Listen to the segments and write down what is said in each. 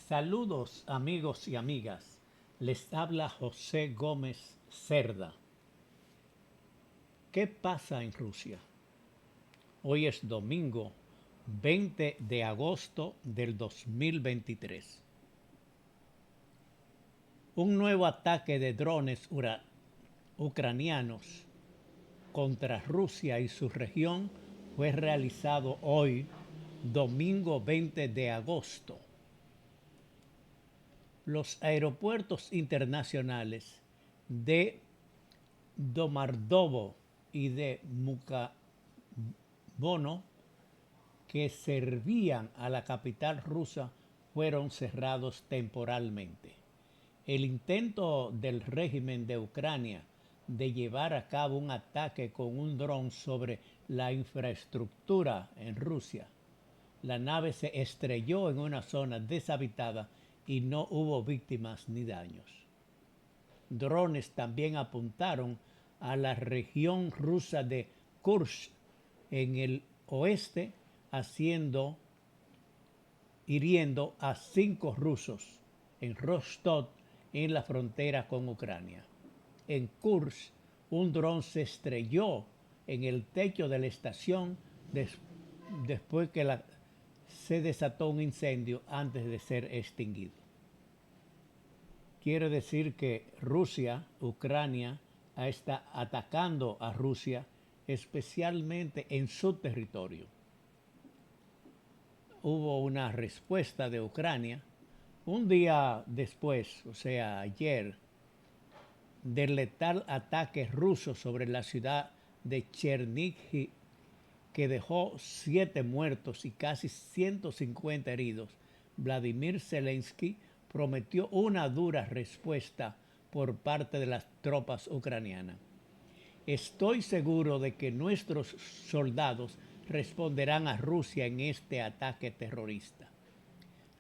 Saludos amigos y amigas, les habla José Gómez Cerda. ¿Qué pasa en Rusia? Hoy es domingo 20 de agosto del 2023. Un nuevo ataque de drones ucranianos contra Rusia y su región fue realizado hoy, domingo 20 de agosto. Los aeropuertos internacionales de Domodedovo y de Mukhabono, que servían a la capital rusa, fueron cerrados temporalmente. El intento del régimen de Ucrania de llevar a cabo un ataque con un dron sobre la infraestructura en Rusia. La nave se estrelló en una zona deshabitada y no hubo víctimas ni daños. Drones también apuntaron a la región rusa de Kursk en el oeste, hiriendo a 5 rusos en Rostov, en la frontera con Ucrania. En Kursk, un dron se estrelló en el techo de la estación después que se desató un incendio antes de ser extinguido. Quiere decir que Ucrania, está atacando a Rusia, especialmente en su territorio. Hubo una respuesta de Ucrania un día después, o sea, ayer, del letal ataque ruso sobre la ciudad de Chernihiv, que dejó 7 muertos y casi 150 heridos. Vladimir Zelensky prometió una dura respuesta por parte de las tropas ucranianas. Estoy seguro de que nuestros soldados responderán a Rusia en este ataque terrorista.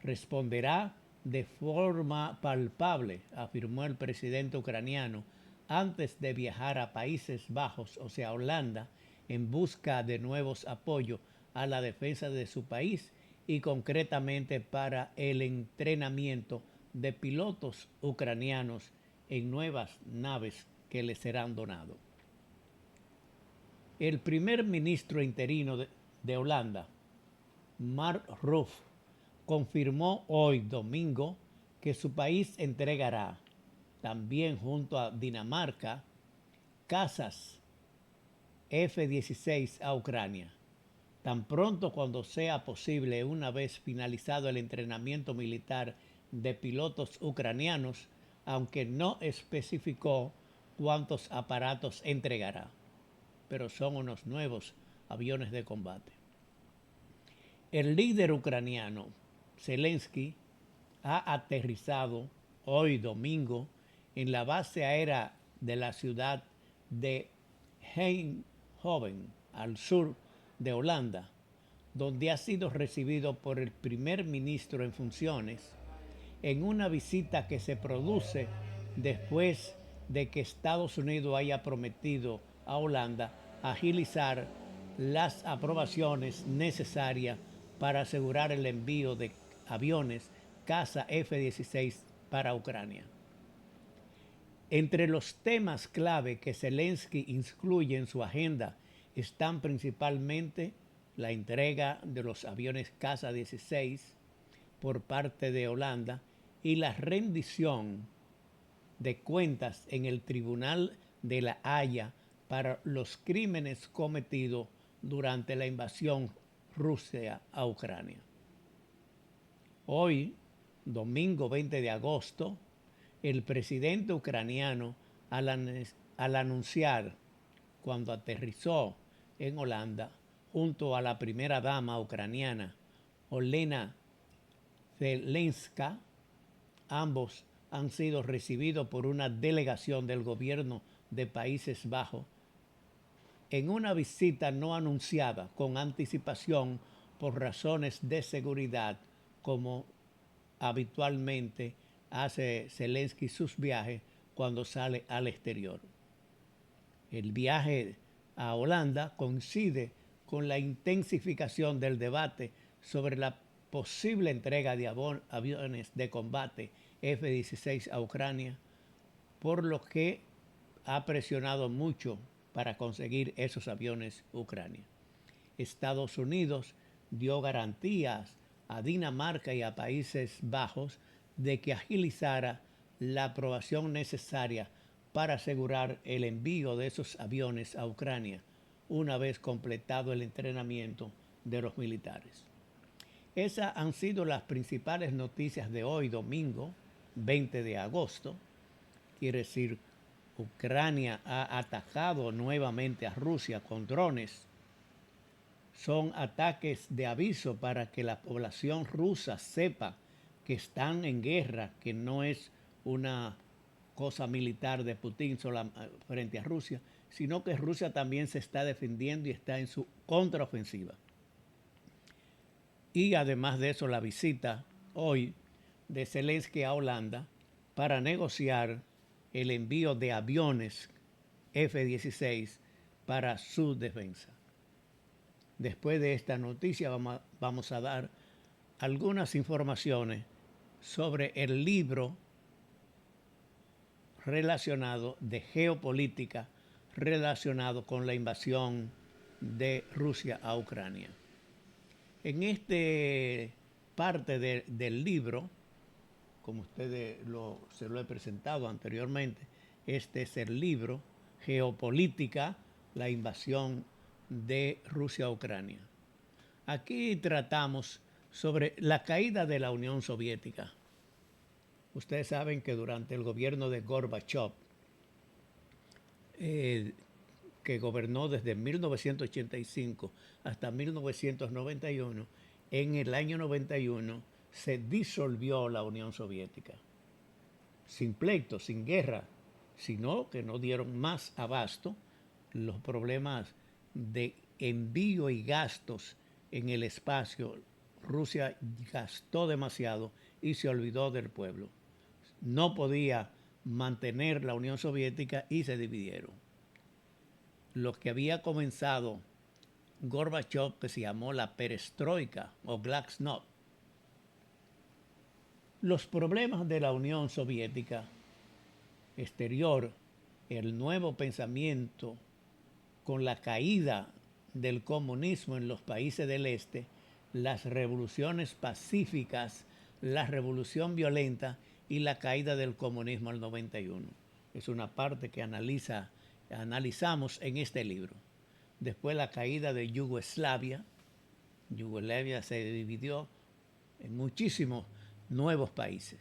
Responderá de forma palpable, afirmó el presidente ucraniano antes de viajar a Países Bajos, o sea, Holanda, en busca de nuevos apoyos a la defensa de su país y concretamente para el entrenamiento de pilotos ucranianos en nuevas naves que les serán donados. El primer ministro interino de Holanda, Mark Rutte, confirmó hoy domingo que su país entregará, también junto a Dinamarca, cazas F-16 a Ucrania, tan pronto cuando sea posible, una vez finalizado el entrenamiento militar de pilotos ucranianos, aunque no especificó cuántos aparatos entregará, pero son unos nuevos aviones de combate. El líder ucraniano, Zelensky, ha aterrizado hoy domingo en la base aérea de la ciudad de Eindhoven, al sur de Holanda, donde ha sido recibido por el primer ministro en funciones en una visita que se produce después de que Estados Unidos haya prometido a Holanda agilizar las aprobaciones necesarias para asegurar el envío de aviones caza F-16 para Ucrania. Entre los temas clave que Zelensky incluye en su agenda están principalmente la entrega de los aviones caza 16 por parte de Holanda y la rendición de cuentas en el Tribunal de la Haya para los crímenes cometidos durante la invasión rusa a Ucrania. Hoy, domingo 20 de agosto, el presidente ucraniano, al anunciar, cuando aterrizó en Holanda, junto a la primera dama ucraniana, Olena Zelenska, ambos han sido recibidos por una delegación del gobierno de Países Bajos en una visita no anunciada con anticipación por razones de seguridad, como habitualmente hace Zelensky sus viajes cuando sale al exterior. El viaje a Holanda coincide con la intensificación del debate sobre la posible entrega de aviones de combate F-16 a Ucrania, por lo que ha presionado mucho para conseguir esos aviones Ucrania. Estados Unidos dio garantías a Dinamarca y a Países Bajos de que agilizara la aprobación necesaria para asegurar el envío de esos aviones a Ucrania una vez completado el entrenamiento de los militares. Esas han sido las principales noticias de hoy, domingo 20 de agosto. Quiere decir, Ucrania ha atacado nuevamente a Rusia con drones. Son ataques de aviso para que la población rusa sepa que están en guerra, que no es una cosa militar de Putin frente a Rusia, sino que Rusia también se está defendiendo y está en su contraofensiva. Y además de eso, la visita hoy de Zelensky a Holanda para negociar el envío de aviones F-16 para su defensa. Después de esta noticia vamos a dar algunas informaciones sobre el libro relacionado de geopolítica relacionado con la invasión de Rusia a Ucrania. En esta parte del libro, como ustedes se lo he presentado anteriormente, este es el libro Geopolítica, la invasión de Rusia a Ucrania. Aquí tratamos sobre la caída de la Unión Soviética. Ustedes saben que durante el gobierno de Gorbachev, que gobernó desde 1985 hasta 1991, en el año 91 se disolvió la Unión Soviética. Sin pleito, sin guerra, sino que no dieron más abasto los problemas de envío y gastos en el espacio. Rusia gastó demasiado y se olvidó del pueblo. No podía mantener la Unión Soviética y se dividieron. Lo que había comenzado Gorbachev, que se llamó la perestroika o glasnost. Los problemas de la Unión Soviética exterior, el nuevo pensamiento con la caída del comunismo en los países del este, las revoluciones pacíficas, la revolución violenta y la caída del comunismo al 91. Es una parte que analizamos en este libro. Después la caída de Yugoslavia. Yugoslavia se dividió en muchísimos nuevos países.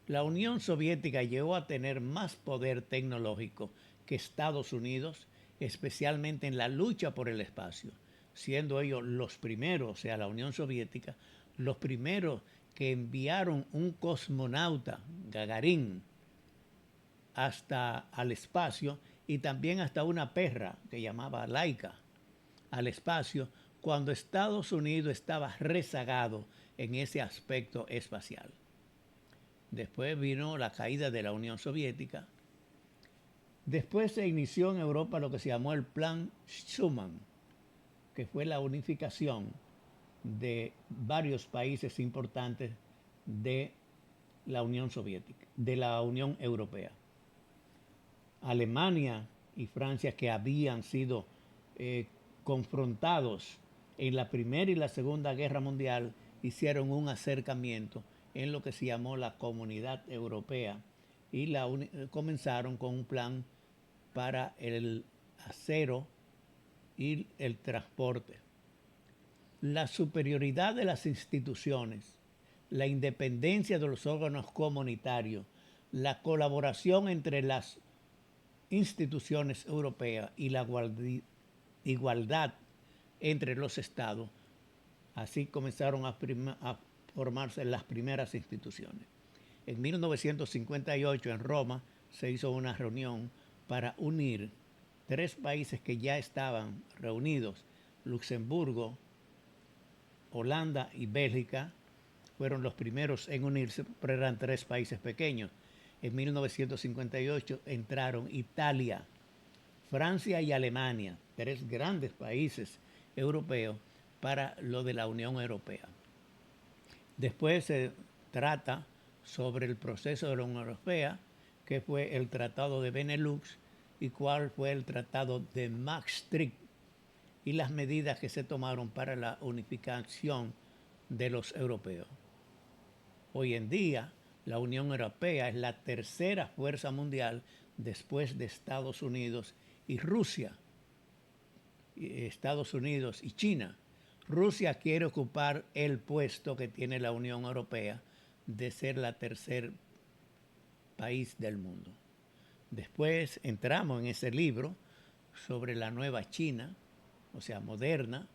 La Unión Soviética llegó a tener más poder tecnológico que Estados Unidos, especialmente en la lucha por el espacio, siendo ellos los primeros, o sea, la Unión Soviética, los primeros que enviaron un cosmonauta, Gagarin, hasta al espacio, y también hasta una perra que llamaba Laika al espacio, cuando Estados Unidos estaba rezagado en ese aspecto espacial. Después vino la caída de la Unión Soviética. Después se inició en Europa lo que se llamó el Plan Schuman, que fue la unificación de varios países importantes de la Unión Soviética, de la Unión Europea. Alemania y Francia, que habían sido confrontados en la Primera y la Segunda Guerra Mundial, hicieron un acercamiento en lo que se llamó la Comunidad Europea y comenzaron con un plan para el acero y el transporte. La superioridad de las instituciones, la independencia de los órganos comunitarios, la colaboración entre las instituciones europeas y la igualdad entre los estados, así comenzaron a formarse las primeras instituciones. En 1958 en Roma se hizo una reunión para unir tres países que ya estaban reunidos: Luxemburgo, Holanda y Bélgica. Fueron los primeros en unirse, pero eran tres países pequeños. En 1958 entraron Italia, Francia y Alemania, tres grandes países europeos, para lo de la Unión Europea. Después se trata sobre el proceso de la Unión Europea, que fue el Tratado de Benelux y cuál fue el Tratado de Maastricht y las medidas que se tomaron para la unificación de los europeos. Hoy en día, la Unión Europea es la tercera fuerza mundial después de Estados Unidos y Rusia. Estados Unidos y China. Rusia quiere ocupar el puesto que tiene la Unión Europea de ser la tercer país del mundo. Después entramos en ese libro sobre la nueva China, o sea, moderna,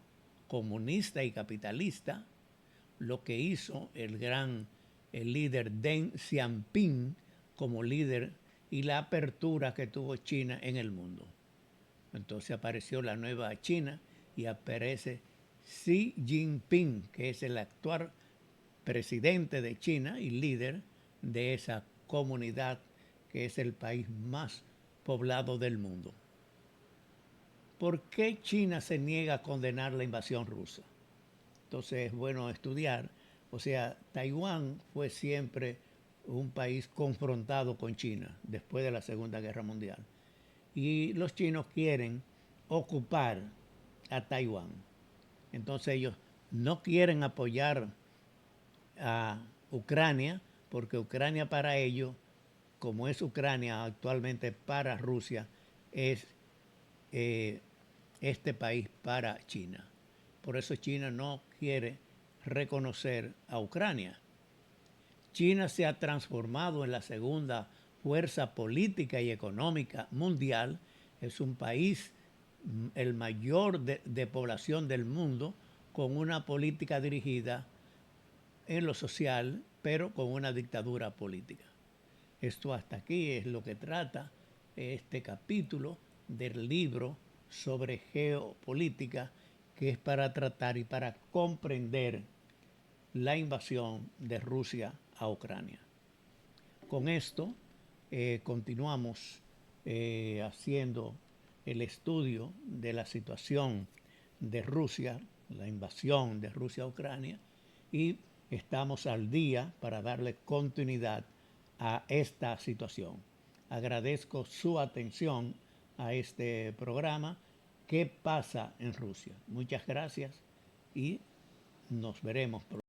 comunista y capitalista, lo que hizo el líder Deng Xiaoping como líder y la apertura que tuvo China en el mundo. Entonces apareció la nueva China y aparece Xi Jinping, que es el actual presidente de China y líder de esa comunidad que es el país más poblado del mundo. ¿Por qué China se niega a condenar la invasión rusa? Entonces es bueno estudiar. O sea, Taiwán fue siempre un país confrontado con China después de la Segunda Guerra Mundial. Y los chinos quieren ocupar a Taiwán. Entonces ellos no quieren apoyar a Ucrania porque Ucrania para ellos, como es Ucrania actualmente para Rusia, es este país para China. Por eso China no quiere reconocer a Ucrania. China se ha transformado en la segunda fuerza política y económica mundial. Es un país el mayor de población del mundo con una política dirigida en lo social, pero con una dictadura política. Esto hasta aquí es lo que trata este capítulo del libro sobre geopolítica, que es para tratar y para comprender la invasión de Rusia a Ucrania. Con esto continuamos haciendo el estudio de la situación de Rusia, la invasión de Rusia a Ucrania, y estamos al día para darle continuidad a esta situación. Agradezco su atención a este programa. ¿Qué pasa en Rusia? Muchas gracias y nos veremos pronto.